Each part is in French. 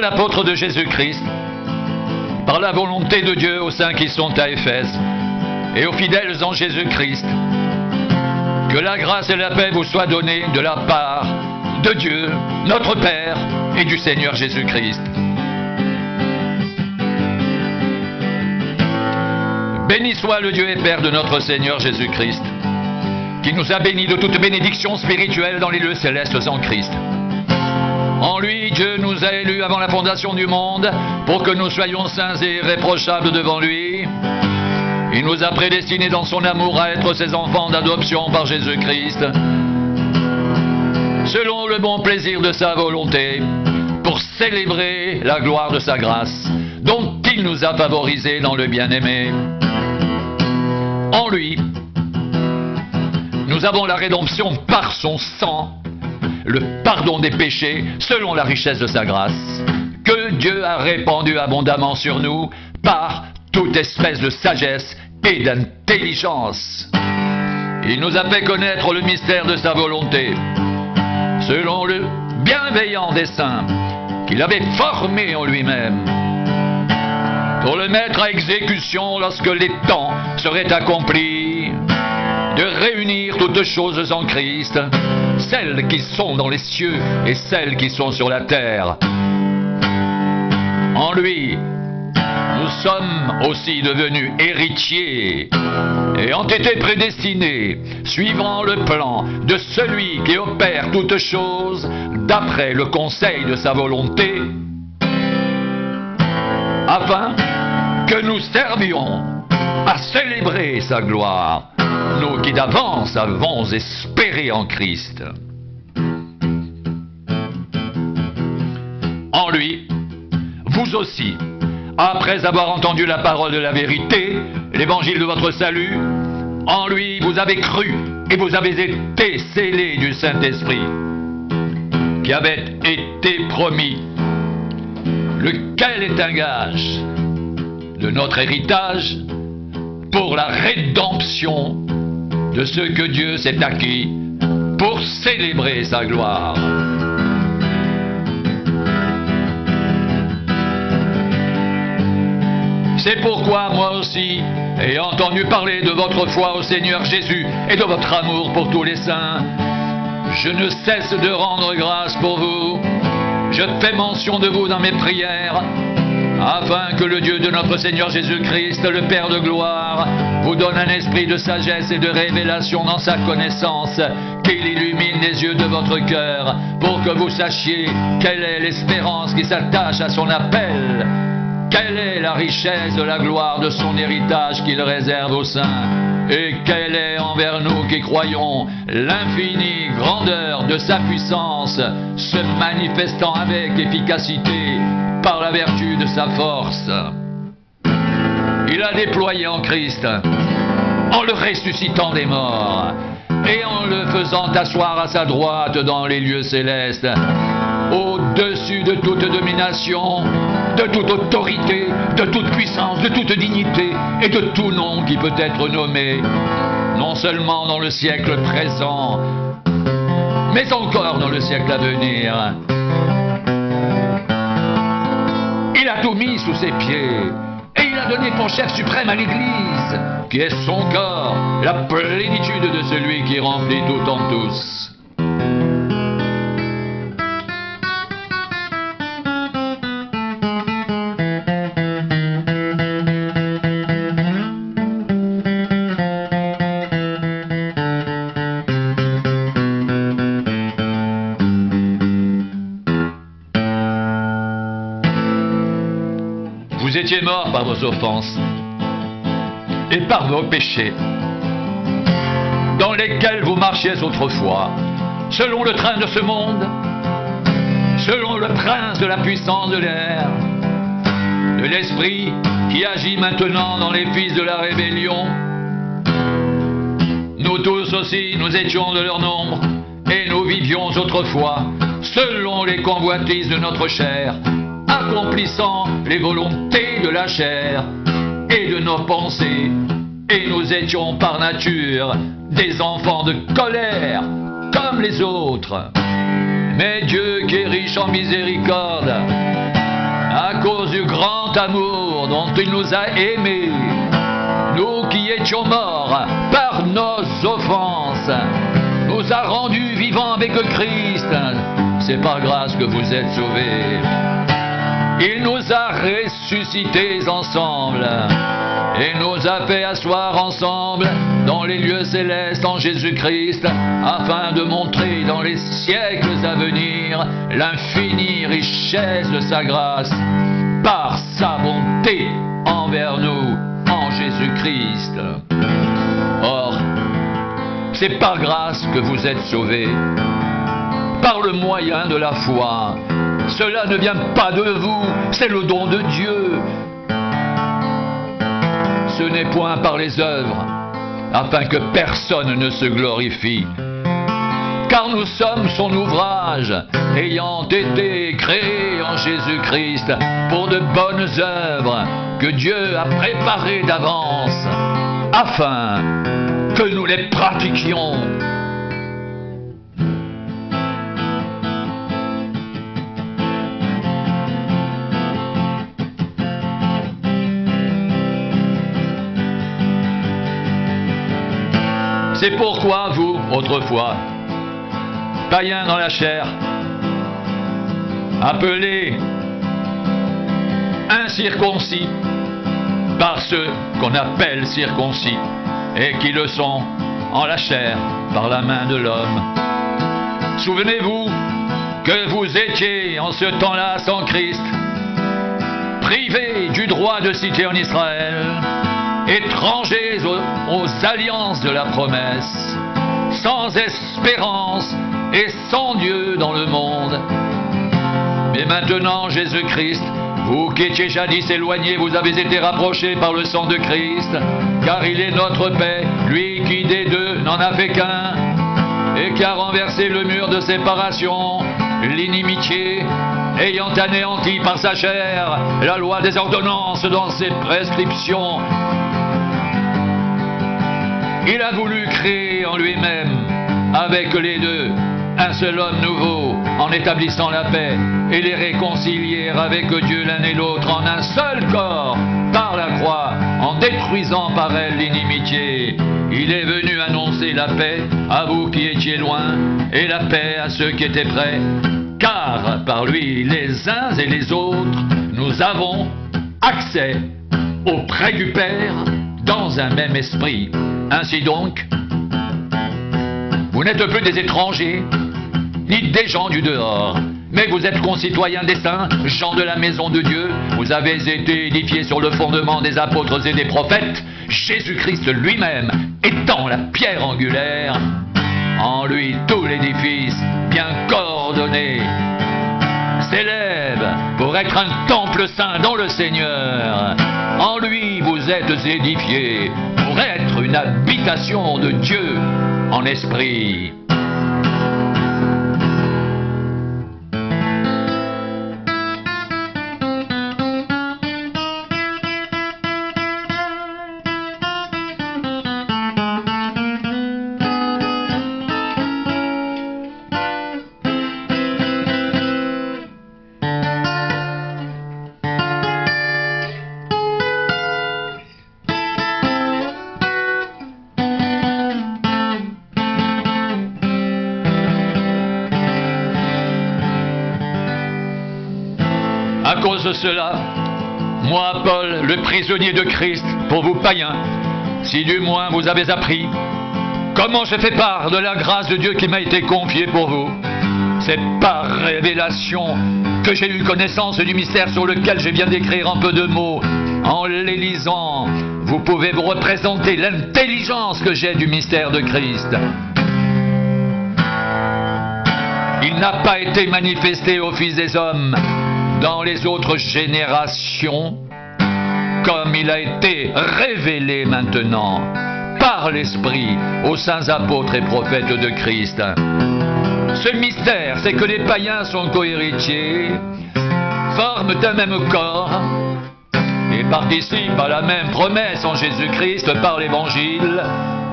apôtre de Jésus-Christ, par la volonté de Dieu aux saints qui sont à Éphèse, et aux fidèles en Jésus-Christ, que la grâce et la paix vous soient données de la part de Dieu, notre Père, et du Seigneur Jésus-Christ. Béni soit le Dieu et Père de notre Seigneur Jésus-Christ, qui nous a bénis de toute bénédiction spirituelle dans les lieux célestes en Christ. En lui, Dieu nous a élus avant la fondation du monde pour que nous soyons saints et irréprochables devant lui. Il nous a prédestinés dans son amour à être ses enfants d'adoption par Jésus-Christ, selon le bon plaisir de sa volonté, pour célébrer la gloire de sa grâce, dont il nous a favorisés dans le bien-aimé. En lui, nous avons la rédemption par son sang, le pardon des péchés selon la richesse de sa grâce, que Dieu a répandu abondamment sur nous par toute espèce de sagesse et d'intelligence. Il nous a fait connaître le mystère de sa volonté, selon le bienveillant dessein qu'il avait formé en lui-même, pour le mettre à exécution lorsque les temps seraient accomplis, de réunir toutes choses en Christ, celles qui sont dans les cieux et celles qui sont sur la terre. En lui, nous sommes aussi devenus héritiers, ayant été prédestinés, suivant le plan de celui qui opère toutes choses d'après le conseil de sa volonté, afin que nous servions à célébrer sa gloire, nous qui d'avance avons espéré en Christ. En lui, vous aussi, après avoir entendu la parole de la vérité, l'évangile de votre salut, en lui vous avez cru et vous avez été scellés du Saint-Esprit, qui avait été promis, lequel est un gage de notre héritage pour la rédemption de ce que Dieu s'est acquis pour célébrer sa gloire. C'est pourquoi moi aussi, ayant entendu parler de votre foi au Seigneur Jésus et de votre amour pour tous les saints, je ne cesse de rendre grâce pour vous. Je fais mention de vous dans mes prières, afin que le Dieu de notre Seigneur Jésus-Christ, le Père de gloire, vous donne un esprit de sagesse et de révélation dans sa connaissance, qu'il illumine les yeux de votre cœur, pour que vous sachiez quelle est l'espérance qui s'attache à son appel, quelle est la richesse de la gloire de son héritage qu'il réserve aux saints, et quelle est envers nous qui croyons l'infinie grandeur de sa puissance, se manifestant avec efficacité par la vertu de sa force. Il a déployé en Christ, en le ressuscitant des morts, et en le faisant asseoir à sa droite dans les lieux célestes, au-dessus de toute domination, de toute autorité, de toute puissance, de toute dignité et de tout nom qui peut être nommé, non seulement dans le siècle présent, mais encore dans le siècle à venir. Il a tout mis sous ses pieds, et il a donné pour chef suprême à l'Église, qui est son corps, la plénitude de celui qui remplit tout en tous. Vous étiez morts par vos offenses et par vos péchés, dans lesquels vous marchiez autrefois, selon le train de ce monde, selon le prince de la puissance de l'air, de l'esprit qui agit maintenant dans les fils de la rébellion. Nous tous aussi, nous étions de leur nombre, et nous vivions autrefois, selon les convoitises de notre chair, accomplissant les volontés de la chair et de nos pensées, et nous étions par nature des enfants de colère, comme les autres. Mais Dieu, qui est riche en miséricorde, à cause du grand amour dont il nous a aimés, nous qui étions morts par nos offenses, nous a rendus vivants avec Christ. C'est par grâce que vous êtes sauvés. Il nous a ressuscités ensemble et nous a fait asseoir ensemble dans les lieux célestes en Jésus-Christ, afin de montrer dans les siècles à venir l'infinie richesse de sa grâce par sa bonté envers nous en Jésus-Christ. Or, c'est par grâce que vous êtes sauvés, par le moyen de la foi. Cela ne vient pas de vous, c'est le don de Dieu. Ce n'est point par les œuvres, afin que personne ne se glorifie. Car nous sommes son ouvrage, ayant été créés en Jésus-Christ pour de bonnes œuvres que Dieu a préparées d'avance, afin que nous les pratiquions. C'est pourquoi vous, autrefois, païens dans la chair, appelés incirconcis par ceux qu'on appelle circoncis, et qui le sont en la chair par la main de l'homme. Souvenez-vous que vous étiez en ce temps-là sans Christ, privés du droit de cité en Israël, étrangers aux alliances de la promesse, sans espérance et sans Dieu dans le monde. Mais maintenant, Jésus-Christ, vous qui étiez jadis éloignés, vous avez été rapprochés par le sang de Christ, car il est notre paix, lui qui des deux n'en a fait qu'un, et qui a renversé le mur de séparation, l'inimitié, ayant anéanti par sa chair la loi des ordonnances dans ses prescriptions. Il a voulu créer en lui-même, avec les deux, un seul homme nouveau, en établissant la paix, et les réconcilier avec Dieu l'un et l'autre en un seul corps, par la croix, en détruisant par elle l'inimitié. Il est venu annoncer la paix à vous qui étiez loin, et la paix à ceux qui étaient près, car par lui, les uns et les autres, nous avons accès auprès du Père dans un même esprit. Ainsi donc, vous n'êtes plus des étrangers, ni des gens du dehors, mais vous êtes concitoyens des saints, gens de la maison de Dieu. Vous avez été édifiés sur le fondement des apôtres et des prophètes, Jésus-Christ lui-même étant la pierre angulaire. En lui, tout l'édifice, bien coordonné, s'élève pour être un temple saint dans le Seigneur. En lui, vous êtes édifiés pour être une habitation de Dieu en esprit. À cause de cela, moi, Paul, le prisonnier de Christ, pour vous païens, si du moins vous avez appris comment je fais part de la grâce de Dieu qui m'a été confiée pour vous, c'est par révélation que j'ai eu connaissance du mystère sur lequel je viens d'écrire un peu de mots. En les lisant, vous pouvez vous représenter l'intelligence que j'ai du mystère de Christ. Il n'a pas été manifesté aux fils des hommes dans les autres générations, comme il a été révélé maintenant par l'Esprit aux saints apôtres et prophètes de Christ. Ce mystère, c'est que les païens sont cohéritiers, forment un même corps et participent à la même promesse en Jésus-Christ par l'Évangile,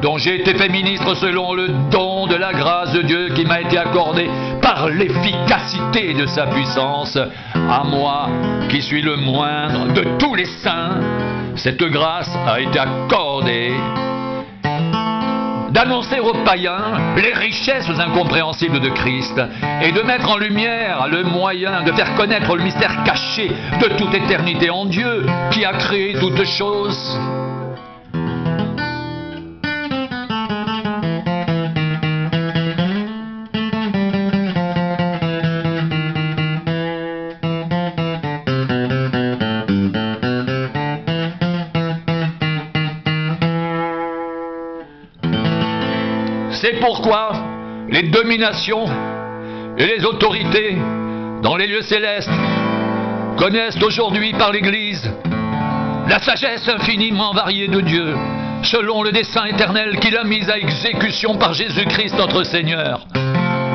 dont j'ai été fait ministre selon le don de la grâce de Dieu qui m'a été accordée par l'efficacité de sa puissance, à moi qui suis le moindre de tous les saints, cette grâce a été accordée d'annoncer aux païens les richesses incompréhensibles de Christ et de mettre en lumière le moyen de faire connaître le mystère caché de toute éternité en Dieu qui a créé toutes choses. C'est pourquoi les dominations et les autorités dans les lieux célestes connaissent aujourd'hui par l'Église la sagesse infiniment variée de Dieu, selon le dessein éternel qu'il a mis à exécution par Jésus-Christ notre Seigneur.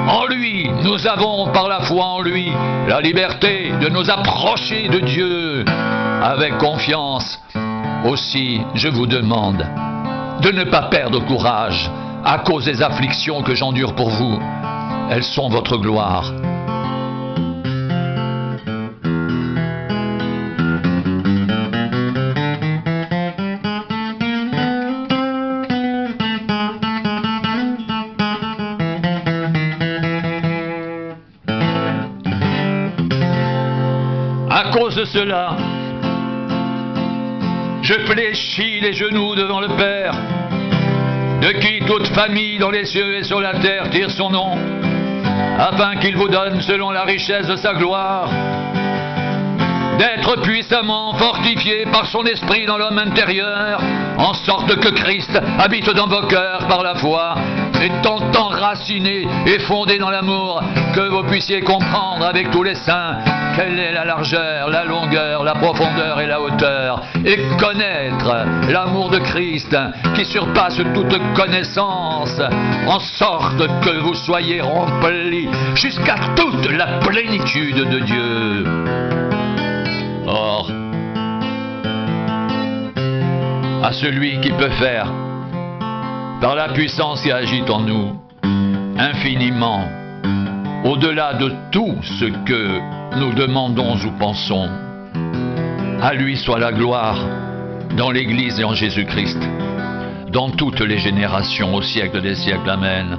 En lui, nous avons par la foi en lui la liberté de nous approcher de Dieu avec confiance. Aussi, je vous demande de ne pas perdre courage à cause des afflictions que j'endure pour vous. Elles sont votre gloire. À cause de cela, je fléchis les genoux devant le Père, de qui toute famille dans les cieux et sur la terre tire son nom, afin qu'il vous donne, selon la richesse de sa gloire, d'être puissamment fortifié par son esprit dans l'homme intérieur, en sorte que Christ habite dans vos cœurs par la foi, étant enraciné et fondé dans l'amour, que vous puissiez comprendre avec tous les saints quelle est la largeur, la longueur, la profondeur et la hauteur, et connaître l'amour de Christ qui surpasse toute connaissance, en sorte que vous soyez remplis jusqu'à toute la plénitude de Dieu. Or, à celui qui peut faire, par la puissance qui agit en nous, infiniment, au-delà de tout ce que nous demandons ou pensons, à lui soit la gloire dans l'Église et en Jésus-Christ, dans toutes les générations, au siècle des siècles. Amen.